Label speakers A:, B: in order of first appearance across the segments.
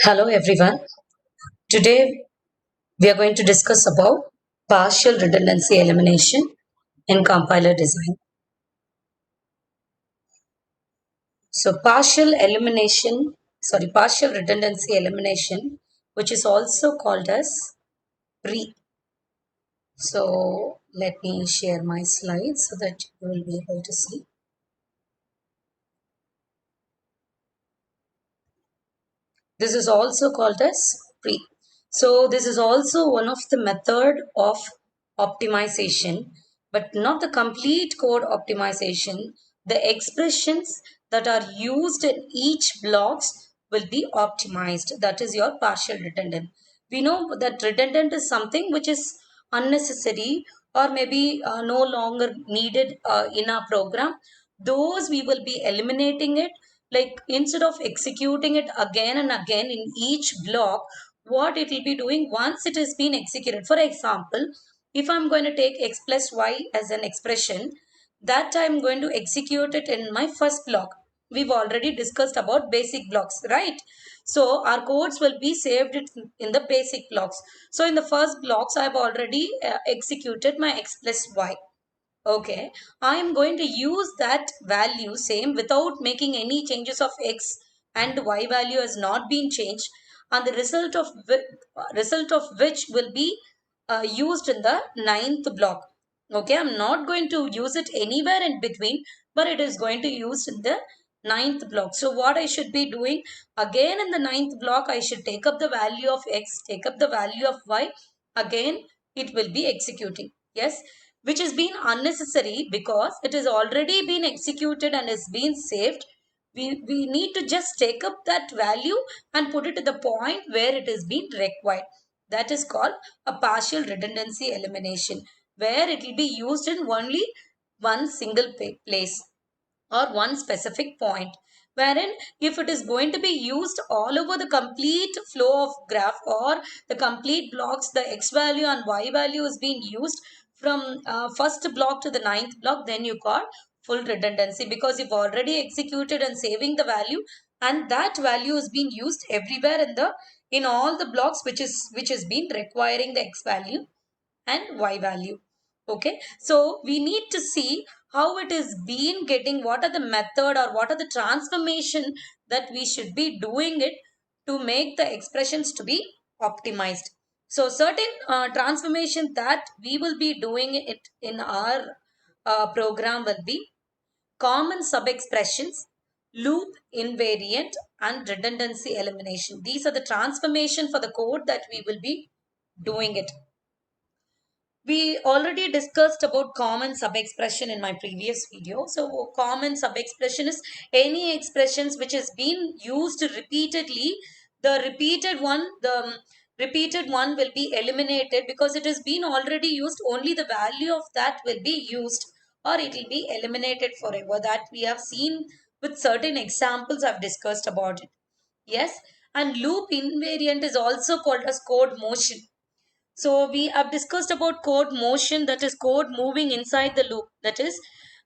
A: Hello everyone. Today we are going to discuss about partial redundancy elimination in compiler design. So partial redundancy elimination, which is also called as pre. So let me share my slides so that you will be able to see. This is also called as pre. So this is also one of the method of optimization, but not the complete code optimization. The expressions that are used in each blocks will be optimized. That is your partial redundant. We know that redundant is something which is unnecessary or maybe no longer needed in our program. Those we will be eliminating it, like instead of executing it again and again in each block, what it will be doing once it has been executed. For example, if I'm going to take x plus y as an expression, that I'm going to execute it in my first block. We've already discussed about basic blocks, right? So our codes will be saved in the basic blocks. So in the first blocks I've already executed my x plus y. Okay, I am going to use that value same without making any changes of x, and y value has not been changed, and the result of which will be used in the ninth block. Okay, I'm not going to use it anywhere in between, but it is going to use in the ninth block. So what I should be doing again in the ninth block, I should take up the value of x, take up the value of y, again it will be executing. Yes, which has been unnecessary because it has already been executed and has been saved. We need to just take up that value and put it at the point where it is being required. That is called a partial redundancy elimination, where it will be used in only one single place or one specific point, wherein if it is going to be used all over the complete flow of graph or the complete blocks, the x value and y value is being used from first block to the ninth block, then you call full redundancy, because you've already executed and saving the value, and that value is being used everywhere in all the blocks which has been requiring the x value and y value. Okay, so we need to see how it is being getting, what are the method or what are the transformation that we should be doing it to make the expressions to be optimized. So certain transformation that we will be doing it in our program will be common sub-expressions, loop invariant, and redundancy elimination. These are the transformation for the code that we will be doing it. We already discussed about common sub-expression in my previous video. So common sub-expression is any expressions which has been used repeatedly. The repeated one will be eliminated because it has been already used. Only the value of that will be used, or it will be eliminated forever. That we have seen with certain examples I've discussed about it. Yes, and loop invariant is also called as code motion. So we have discussed about code motion, that is code moving inside the loop. That is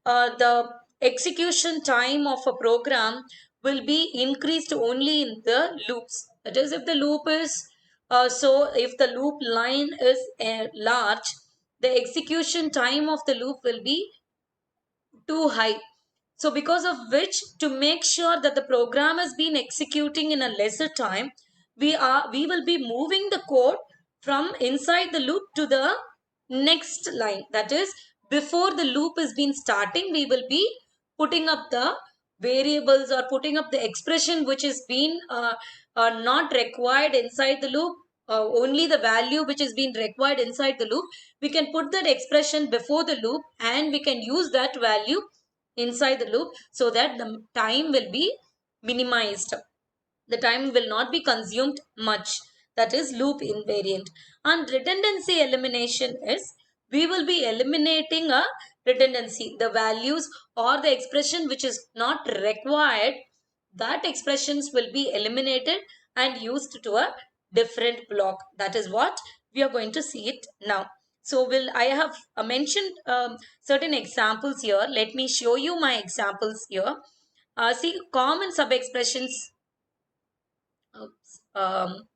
A: the execution time of a program will be increased only in the loops. That is, if the loop is if the loop line is large, the execution time of the loop will be too high. So because of which, to make sure that the program has been executing in a lesser time, we will be moving the code from inside the loop to the next line. That is, before the loop has been starting, we will be putting up the variables or putting up the expression which is been not required inside the loop. Only the value which is being required inside the loop, we can put that expression before the loop, and we can use that value inside the loop so that the time will be minimized. The time will not be consumed much. That is loop invariant. And redundancy elimination is, we will be eliminating a redundancy, the values or the expression which is not required, that expressions will be eliminated and used to a different block. That is what we are going to see it now. So I have mentioned certain examples here. Let me show you my examples here. See, common sub expressions Oops. I'm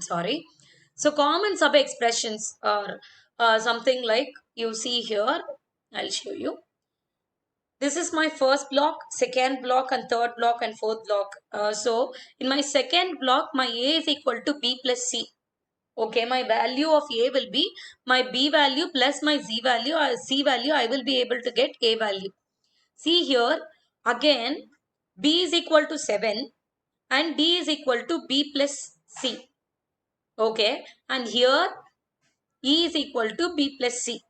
A: sorry. So common sub expressions are something like you see here. I'll show you. This is my first block, second block, and third block, and fourth block. So in my second block, my A is equal to B plus C. Okay, my value of A will be my B value plus my Z value or C value. I will be able to get A value. See here, again, B is equal to 7 and D is equal to B plus C. Okay, and here E is equal to B plus C.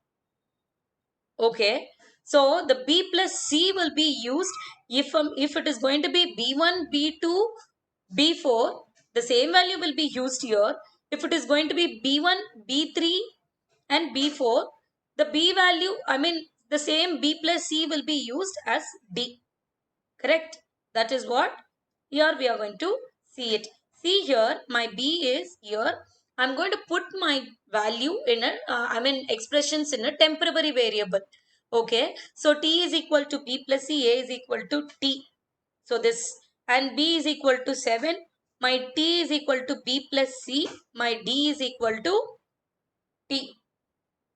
A: Okay, so the B plus C will be used if it is going to be B1, B2, B4, the same value will be used here. If it is going to be B1, B3 and B4, the B value, the same B plus C will be used as D. Correct? That is what here we are going to see it. See here, my B is here. I'm going to put my value in expressions in a temporary variable. Okay, so T is equal to B plus C, A is equal to T. So this, and B is equal to 7. My T is equal to B plus C. My D is equal to T.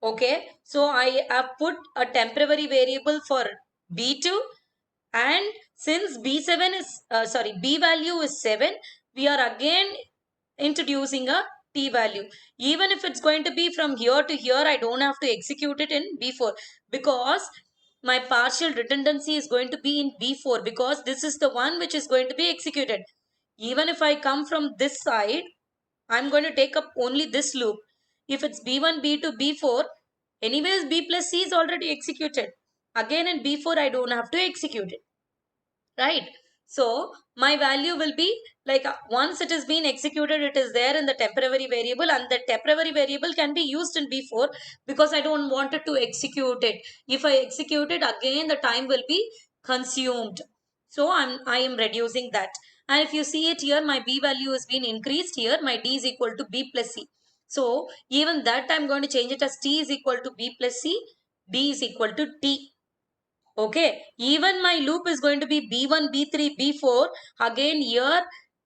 A: Okay, so I have put a temporary variable for B2, and since B7 is B value is 7, we are again introducing a T value. Even if it's going to be from here to here, I don't have to execute it in B4 because my partial redundancy is going to be in B4 because this is the one which is going to be executed. Even if I come from this side, I'm going to take up only this loop. If it's B1, B2, B4, anyways B plus C is already executed. Again in B4, I don't have to execute it, right? So my value will be like once it is being executed, it is there in the temporary variable, and the temporary variable can be used in B4 because I don't want it to execute it. If I execute it again, the time will be consumed. So I am reducing that. And if you see it here, my B value has been increased here. My D is equal to B plus C. So even that I'm going to change it as T is equal to B plus C, D is equal to T. Okay, even my loop is going to be B1, B3, B4. Again here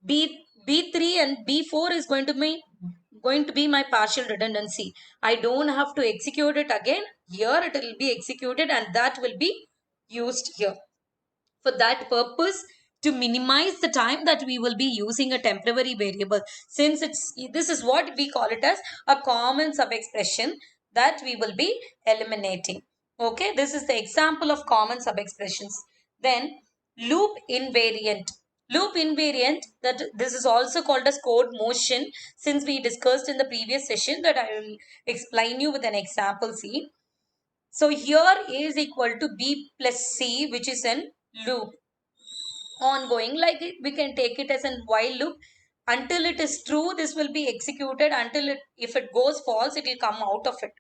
A: B3 and B4 is going to be my partial redundancy. I don't have to execute it again. Here it will be executed and that will be used here. For that purpose, to minimize the time that we will be using a temporary variable, since this is what we call it as a common sub-expression that we will be eliminating. Okay, this is the example of common sub-expressions. Then loop invariant. Loop invariant, that this is also called as code motion, since we discussed in the previous session, that I will explain you with an example. See, so here A is equal to B plus C, which is an loop ongoing. Like we can take it as a while loop. Until it is true, this will be executed. Until if it goes false, it will come out of it.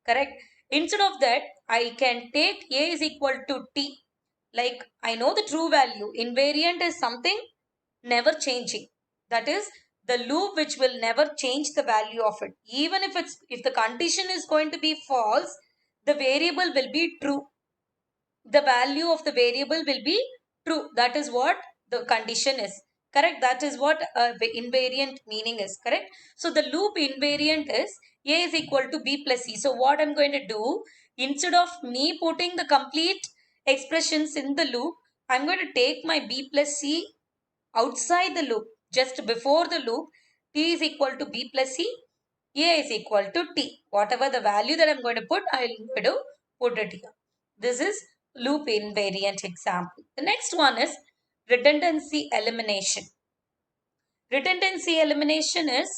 A: Correct? Instead of that, I can take A is equal to T. Like I know the true value. Invariant is something never changing. That is the loop which will never change the value of it. Even if the condition is going to be false, the variable will be true. The value of the variable will be true. That is what the condition is. Correct? That is what the invariant meaning is. Correct? So the loop invariant is A is equal to B plus C. So what I'm going to do, instead of me putting the complete expressions in the loop, I'm going to take my B plus C outside the loop. Just before the loop, T is equal to B plus C, A is equal to T. Whatever the value that I'm going to put, I'm going to put it here. This is loop invariant example. The next one is redundancy elimination. Redundancy elimination is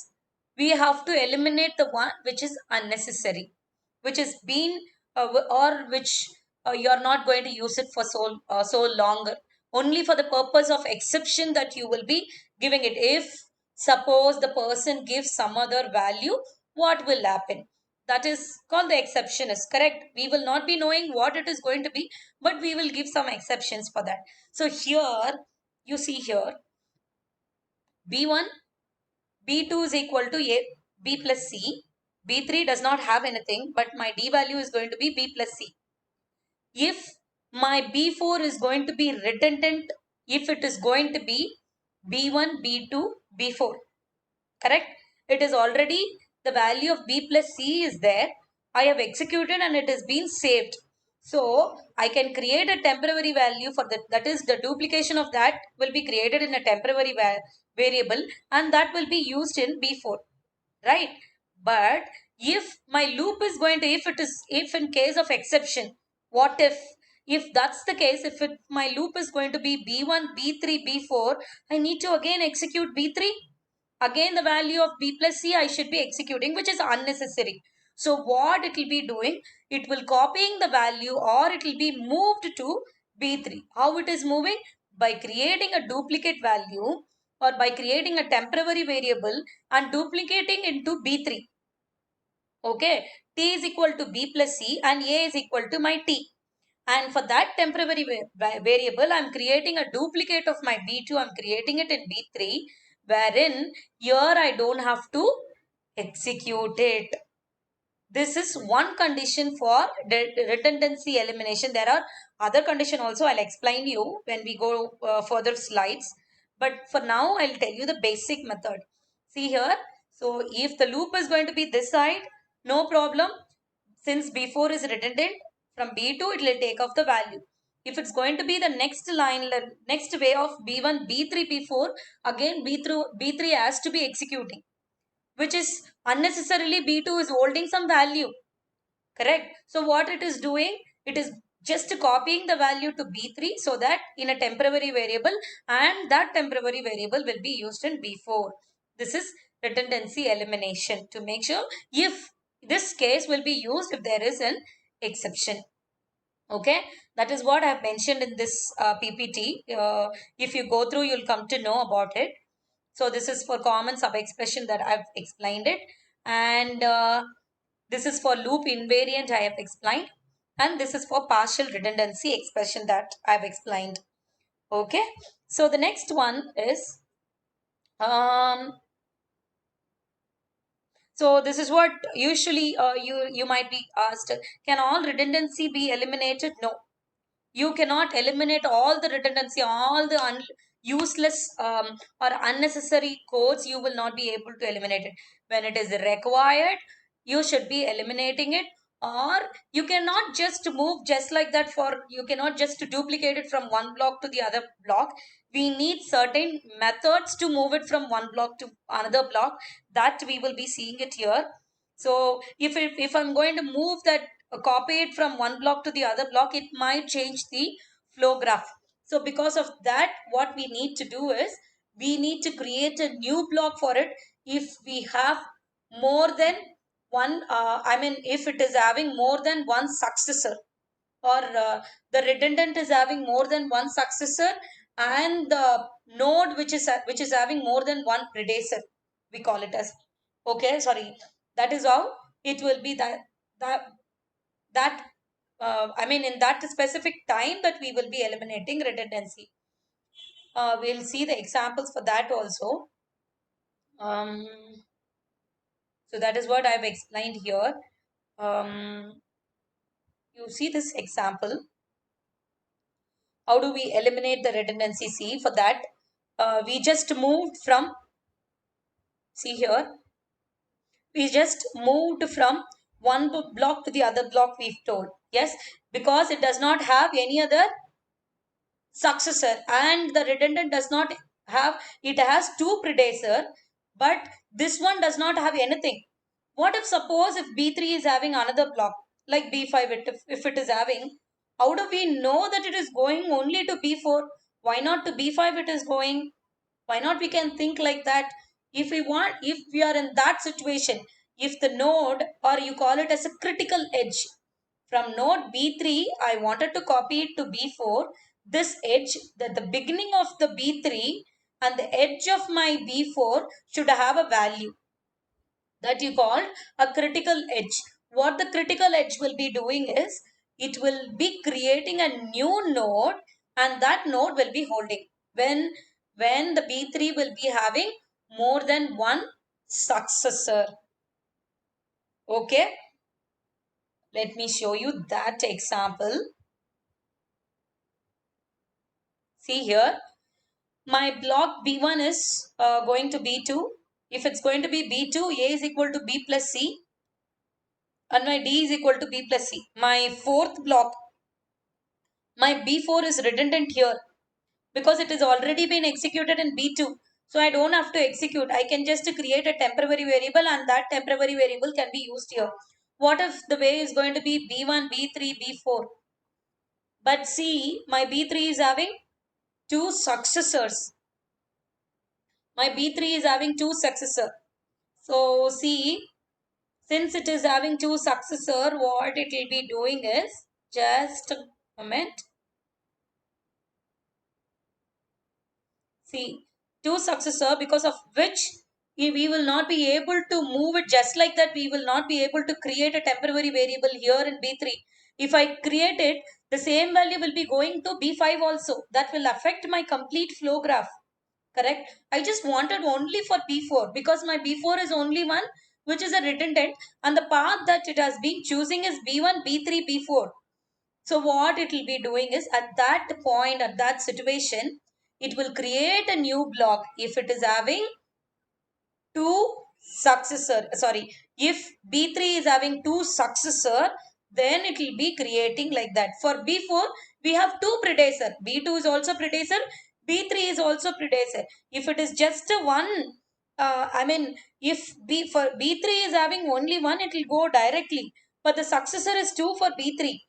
A: we have to eliminate the one which is unnecessary, which is been or which you are not going to use it for so long, only for the purpose of exception that you will be giving it. If suppose the person gives some other value, what will happen? That is called the exception, is correct. We will not be knowing what it is going to be, but we will give some exceptions for that. So here you see here B1, B2 is equal to B plus C. B3 does not have anything, but my D value is going to be B plus C. If my B4 is going to be redundant if it is going to be B1, B2, B4. Correct? It is already the value of B plus C is there. I have executed and it has been saved. So I can create a temporary value for that is the duplication of that will be created in a temporary variable, and that will be used in B4, right? But if my loop is going to, if in case of exception, what if that's the case, if my loop is going to be B1, B3, B4, I need to again execute B3. Again, the value of B plus C I should be executing, which is unnecessary. So what it will be doing, it will copying the value or it will be moved to B3. How it is moving? By creating a duplicate value or by creating a temporary variable and duplicating into B3. Okay, T is equal to B plus C and A is equal to my T. And for that temporary variable, I'm creating a duplicate of my B2. I'm creating it in B3, wherein here I don't have to execute it. This is one condition for redundancy elimination. There are other conditions also. I'll explain you when we go further slides. But for now, I'll tell you the basic method. See here. So if the loop is going to be this side, no problem. Since B4 is redundant, from B2 it will take off the value. If it's going to be the next line, next way of B1, B3, B4, again B3 has to be executing, which is unnecessarily B2 is holding some value. Correct? So what it is doing, it is just copying the value to B3 so that in a temporary variable, and that temporary variable will be used in B4. This is redundancy elimination to make sure if this case will be used if there is an exception. Okay, that is what I have mentioned in this PPT. If you go through, you'll come to know about it. So this is for common sub-expression that I've explained it. And this is for loop invariant I have explained. And this is for partial redundancy expression that I've explained. Okay. So the next one is, so this is what usually you might be asked, can all redundancy be eliminated? No. You cannot eliminate all the redundancy, all the useless or unnecessary codes. You will not be able to eliminate it. When it is required, you should be eliminating it, or you cannot just move just like that. For you cannot just duplicate it from one block to the other block. We need certain methods to move it from one block to another block, that we will be seeing it here. So if I'm going to move that, copy it from one block to the other block, it might change the flow graph. So because of that, what we need to do is we need to create a new block for it. If we have more than one, if it is having more than one successor, or the redundant is having more than one successor, and the node which is having more than one predecessor, we call it as, okay, sorry, that is how it will be, that in that specific time that we will be eliminating redundancy. We'll see the examples for that also. um, so that is what I've explained here. You see this example, how do we eliminate the redundancy? See, for that we just moved from, see here, we just moved from one block to the other block, we've told. Yes, because it does not have any other successor, and the redundant does not have, it has two predecessor, but this one does not have anything. What if suppose if B3 is having another block like B5, if it is having, how do we know that it is going only to B4? Why not to B5 it is going? Why not we can think like that? If we want, if we are in that situation, if the node, or you call it as a critical edge, from node B3 I wanted to copy it to B4, this edge, that the beginning of the B3 and the edge of my B4 should have a value that you call a critical edge. What the critical edge will be doing is, it will be creating a new node, and that node will be holding when the B3 will be having more than one successor. Okay, let me show you that example. See here, my block B1 is going to B2. If it's going to be B2, A is equal to B plus C and my D is equal to B plus C. My fourth block, my B4 is redundant here because it has already been executed in B2. So I don't have to execute. I can just create a temporary variable and that temporary variable can be used here. What if the way is going to be B1, B3, B4? But see, my B3 is having two successors. My B3 is having two successor. So see, since it is having two successor, what it will be doing is, just a moment. See, two successor, because of which we will not be able to move it just like that. We will not be able to create a temporary variable here in B3. If I create it, the same value will be going to B5 also. That will affect my complete flow graph. Correct? I just wanted only for B4 because my B4 is only one which is a redundant and the path that it has been choosing is B1, B3, B4. So what it will be doing is at that point, at that situation, it will create a new block if it is having two successor. Sorry, if B3 is having two successor, then it will be creating like that. For B4, we have two predecessor. B2 is also predecessor. B3 is also predecessor. If it is just a one, if for B3 is having only one, it will go directly. But the successor is two for B3.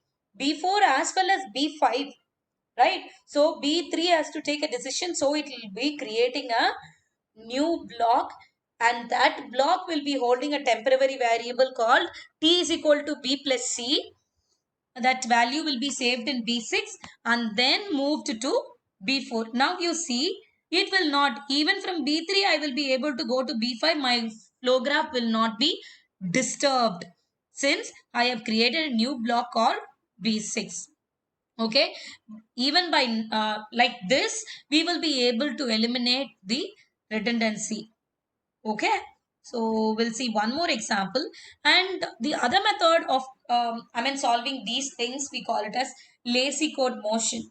A: B4 as well as B5, right? So B3 has to take a decision. So it will be creating a new block and that block will be holding a temporary variable called t is equal to b plus c. That value will be saved in B6 and then moved to B4. Now you see, it will not, even from B3 I will be able to go to B5. My flow graph will not be disturbed since I have created a new block called B6. Okay, even by like this we will be able to eliminate the redundancy. Okay, so we'll see one more example. And the other method of solving these things, we call it as lazy code motion.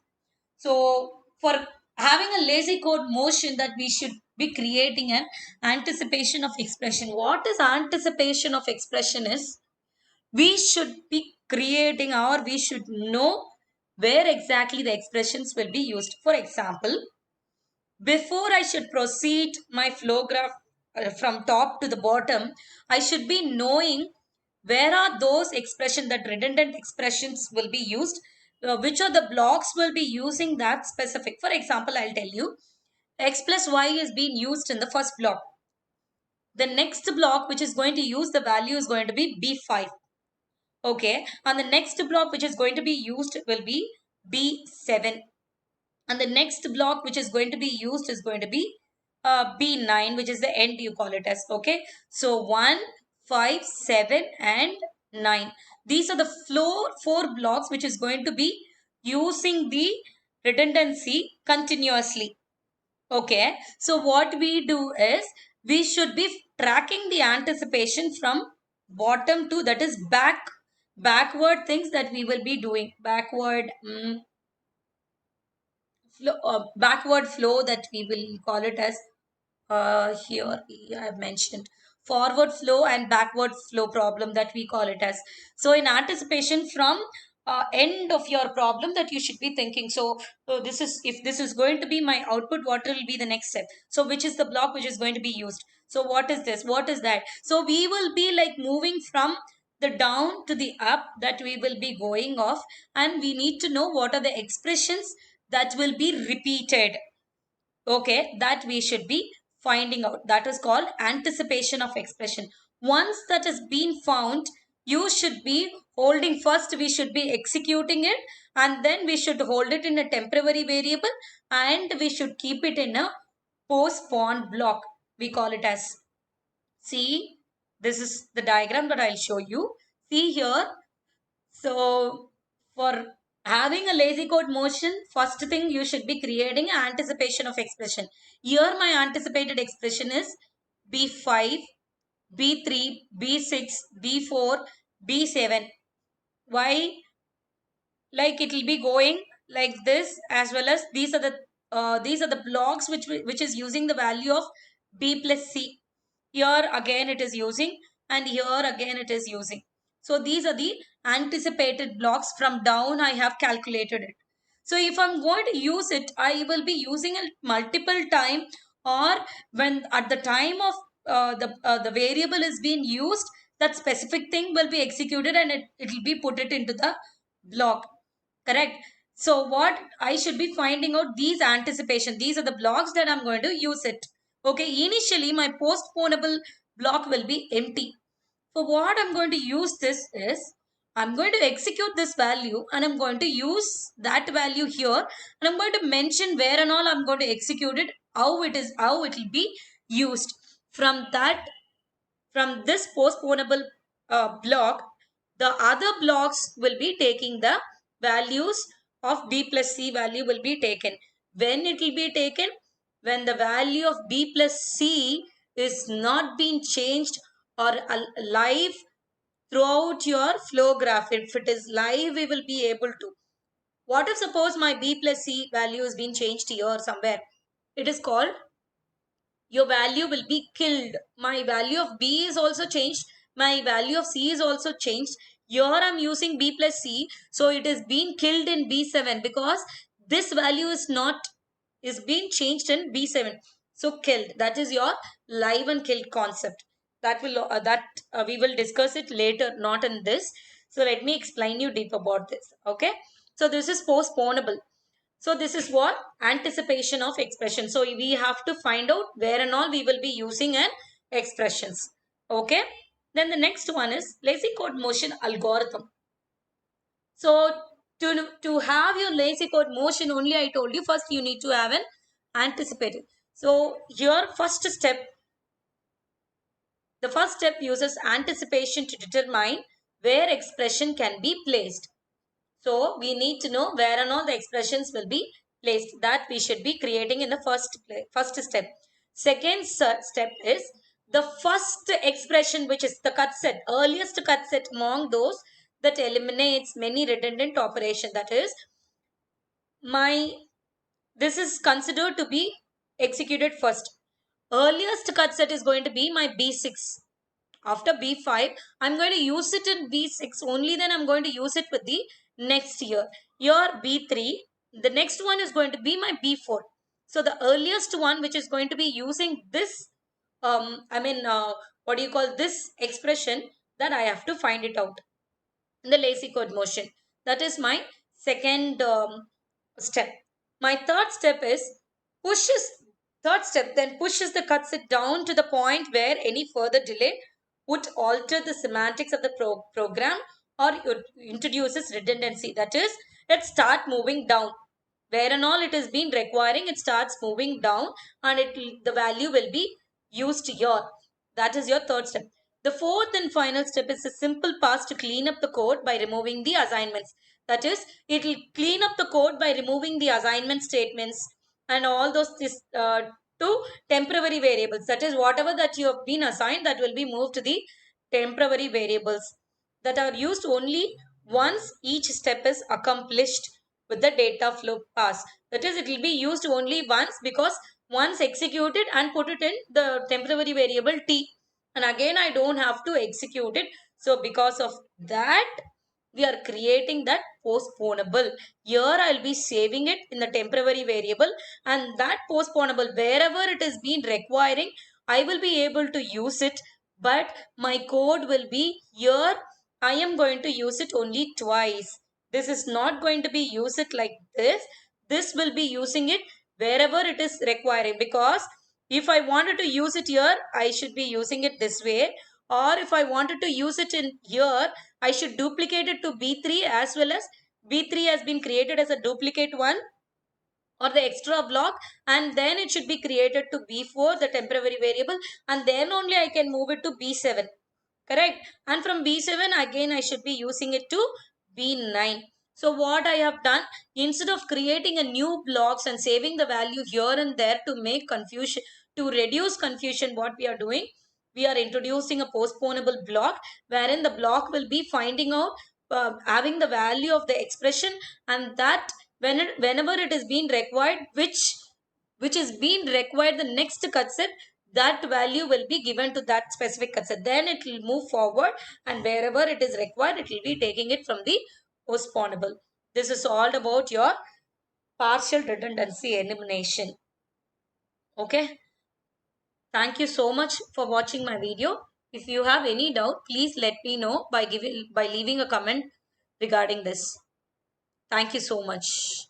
A: So for having a lazy code motion, that we should be creating an anticipation of expression. What is anticipation of expression is, we should be creating or we should know where exactly the expressions will be used. For example, before I should proceed my flow graph from top to the bottom, I should be knowing where are those expressions, that redundant expressions will be used, which are the blocks will be using that specific. For example, I'll tell you, x plus y is being used in the first block. The next block which is going to use the value is going to be b5. Okay, and the next block which is going to be used will be b7. And the next block which is going to be used is going to be B9, which is the end you call it as. Okay, so 1, 5, 7 and 9. These are the four blocks which is going to be using the redundancy continuously. Okay, so what we do is, we should be tracking the anticipation from bottom to, that is backward things that we will be doing. Backward flow, that we will call it as here I have mentioned forward flow and backward flow problem, that we call it as. So in anticipation from end of your problem, that you should be thinking, so this is, if this is going to be my output, what will be the next step? So which is the block which is going to be used? So what is this, what is that? So we will be like moving from the down to the up, that we will be going off, and we need to know what are the expressions that will be repeated. Okay, that we should be finding out. That is called anticipation of expression. Once that has been found, you should be holding, first we should be executing it, and then we should hold it in a temporary variable, and we should keep it in a postpone block, we call it as. See, this is the diagram that I'll show you. See here, so for having a lazy code motion, first thing you should be creating an anticipation of expression. Here my anticipated expression is B5, B3, B6, B4, B7. Why? Like it will be going like this, as well as these are the these are the blocks which is using the value of b plus c. Here again it is using, and here again it is using. So these are the anticipated blocks. From down I have calculated it. So if I'm going to use it, I will be using it multiple time, or when at the time of the variable is being used, that specific thing will be executed and it will be put it into the block. Correct? So what I should be finding out, these anticipation, these are the blocks that I'm going to use it. Okay, initially my postponable block will be empty. For what I'm going to use this is, I'm going to execute this value and I'm going to use that value here, and I'm going to mention where and all I'm going to execute it, how it will be used. From that, from this postponable block, the other blocks will be taking the values of b plus c value will be taken. When it will be taken? When the value of b plus c is not being changed or live throughout your flow graph. If it is live, we will be able to. What if suppose my b plus c value is being changed here somewhere? It is called, your value will be killed. My value of b is also changed. My value of c is also changed. Here I'm using b plus c. So it is being killed in b7 because this value is being changed in b7. So killed. That is your live and killed concept. We will discuss it later, not in this. So let me explain you deep about this. Okay. So this is postponable. So this is what? Anticipation of expression. So we have to find out where and all we will be using an expressions. Okay. Then the next one is lazy code motion algorithm. So to have your lazy code motion, only I told you first you need to have an anticipated. So here the first step uses anticipation to determine where expression can be placed. So we need to know where and all the expressions will be placed. That we should be creating in the first step. Second step is the first expression, which is the cut set, earliest cut set among those that eliminates many redundant operation. That is, this is considered to be executed first. Earliest cut set is going to be my B6. After B5, I'm going to use it in B6 only, then I'm going to use it with the next year. Your B3, the next one is going to be my B4. So the earliest one which is going to be using this, what do you call this expression, that I have to find it out. The lazy code motion. That is my second step. My third step is then pushes the cuts it down to the point where any further delay would alter the semantics of the program, or it introduces redundancy. That is, it start moving down. Where and all it is been requiring, it starts moving down, and the value will be used here. That is your third step. The fourth and final step is a simple pass to clean up the code by removing the assignments. That is, it will clean up the code by removing the assignment statements and all those to temporary variables. That is, whatever that you have been assigned, that will be moved to the temporary variables that are used only once each step is accomplished with the data flow pass. That is, it will be used only once, because once executed and put it in the temporary variable t, and again I don't have to execute it. So because of that, we are creating that postponable. Here I'll be saving it in the temporary variable, and that postponable, wherever it is being requiring, I will be able to use it. But my code will be here, I am going to use it only twice. This is not going to be use it like this. This will be using it wherever it is requiring, because if I wanted to use it here, I should be using it this way. Or if I wanted to use it in here, I should duplicate it to B3, as well as B3 has been created as a duplicate one or the extra block, and then it should be created to B4, the temporary variable, and then only I can move it to B7. Correct? And from B7 again I should be using it to B9. So what I have done, instead of creating a new blocks and saving the value here and there to make confusion, to reduce confusion, what we are doing, we are introducing a postponable block, wherein the block will be finding out, having the value of the expression, and that whenever it is being required, which is being required the next cut set, that value will be given to that specific cut set. Then it will move forward, and wherever it is required, it will be taking it from the postponable. This is all about your partial redundancy elimination. Okay. Thank you so much for watching my video. If you have any doubt, please let me know by leaving a comment regarding this. Thank you so much.